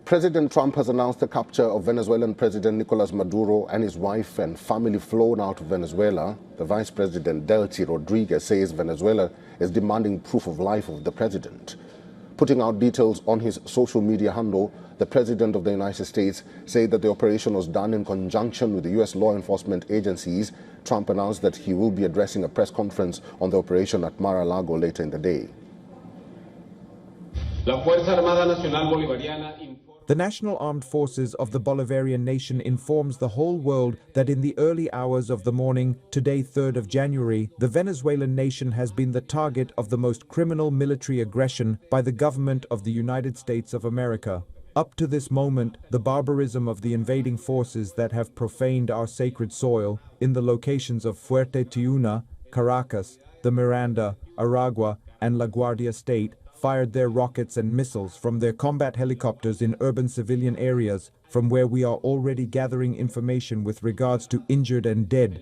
President Trump has announced the capture of Venezuelan President Nicolas Maduro and his wife and family flown out of Venezuela. The Vice President Delcy Rodriguez says Venezuela is demanding proof of life of the president. Putting out details on his social media handle, the President of the United States said that the operation was done in conjunction with the U.S. law enforcement agencies. Trump announced that he will be addressing a press conference on the operation at Mar-a-Lago later in the day. The National Armed Forces of the Bolivarian nation informs the whole world that in the early hours of the morning, today 3rd of January, the Venezuelan nation has been the target of the most criminal military aggression by the government of the United States of America. Up to this moment, the barbarism of the invading forces that have profaned our sacred soil in the locations of Fuerte Tiuna, Caracas, the Miranda, Aragua, and La Guardia State fired their rockets and missiles from their combat helicopters in urban civilian areas, from where we are already gathering information with regards to injured and dead.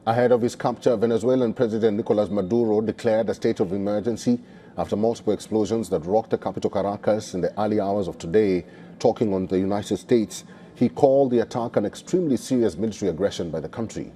Ahead of his capture, Venezuelan President Nicolas Maduro declared a state of emergency after multiple explosions that rocked the capital Caracas in the early hours of today. Talking on the United States, he called the attack an extremely serious military aggression by the country.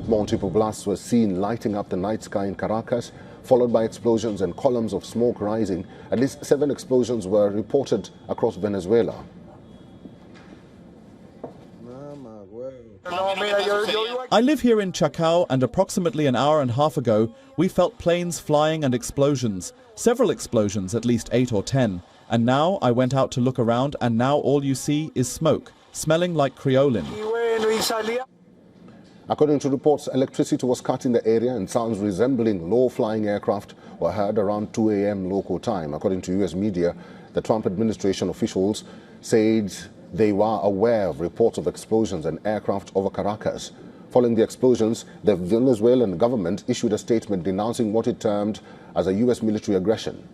Multiple blasts were seen lighting up the night sky in Caracas, followed by explosions and columns of smoke rising. At least 7 explosions were reported across Venezuela. I live here in Chacao, and approximately an hour and a half ago, we felt planes flying and explosions. Several explosions, at least 8 or 10. And now I went out to look around, and now all you see is smoke, smelling like creolin. According to reports, electricity was cut in the area and sounds resembling low-flying aircraft were heard around 2 a.m. local time. According to U.S. media, the Trump administration officials said they were aware of reports of explosions and aircraft over Caracas. Following the explosions, the Venezuelan government issued a statement denouncing what it termed as a U.S. military aggression.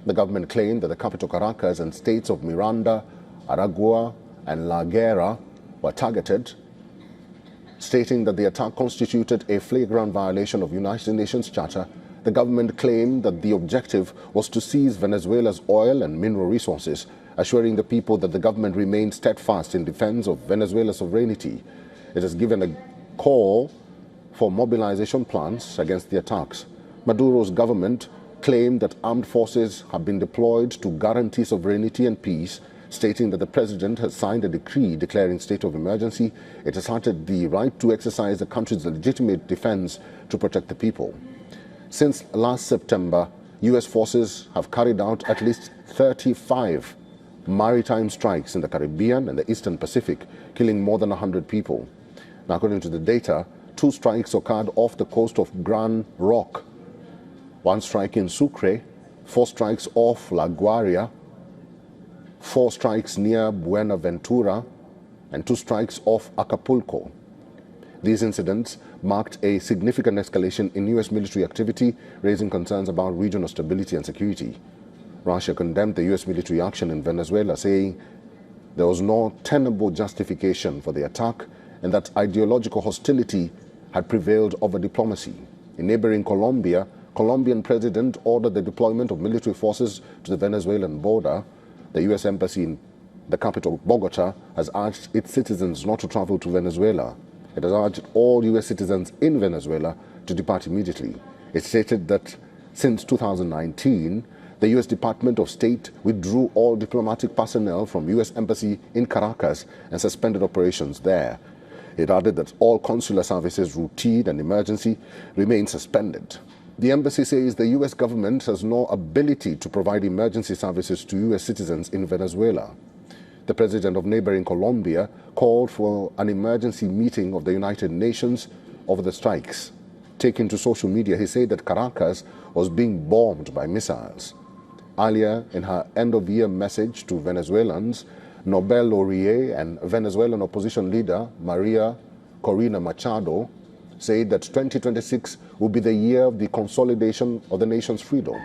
The government claimed that the capital Caracas and states of Miranda, Aragua, and La Guaira were targeted, stating that the attack constituted a flagrant violation of United Nations Charter. The government claimed that the objective was to seize Venezuela's oil and mineral resources, assuring the people that the government remained steadfast in defense of Venezuela's sovereignty. It has given a call for mobilization plans against the attacks. Maduro's government claimed that armed forces have been deployed to guarantee sovereignty and peace, stating that the president has signed a decree declaring state of emergency. It asserted the right to exercise the country's legitimate defense to protect the people. Since last September, U.S. forces have carried out at least 35 maritime strikes in the Caribbean and the Eastern Pacific, killing more than 100 people. Now, according to the data, 2 strikes occurred off the coast of Gran Rock, 1 strike in Sucre, 4 strikes off La Guaira, 4 strikes near Buenaventura, and 2 strikes off Acapulco. These incidents marked a significant escalation in U.S. military activity, raising concerns about regional stability and security. Russia condemned the U.S. military action in Venezuela, saying there was no tenable justification for the attack and that ideological hostility had prevailed over diplomacy. In neighboring Colombia, Colombian president ordered the deployment of military forces to the Venezuelan border. The U.S. Embassy in the capital, Bogota, has urged its citizens not to travel to Venezuela. It has urged all U.S. citizens in Venezuela to depart immediately. It stated that since 2019, the U.S. Department of State withdrew all diplomatic personnel from U.S. Embassy in Caracas and suspended operations there. It added that all consular services, routine and emergency, remain suspended. The embassy says the U.S. government has no ability to provide emergency services to U.S. citizens in Venezuela. The president of neighboring Colombia called for an emergency meeting of the United Nations over the strikes. Taken to social media, he said that Caracas was being bombed by missiles. Earlier, in her end-of-year message to Venezuelans, Nobel laureate and Venezuelan opposition leader Maria Corina Machado said that 2026 will be the year of the consolidation of the nation's freedom.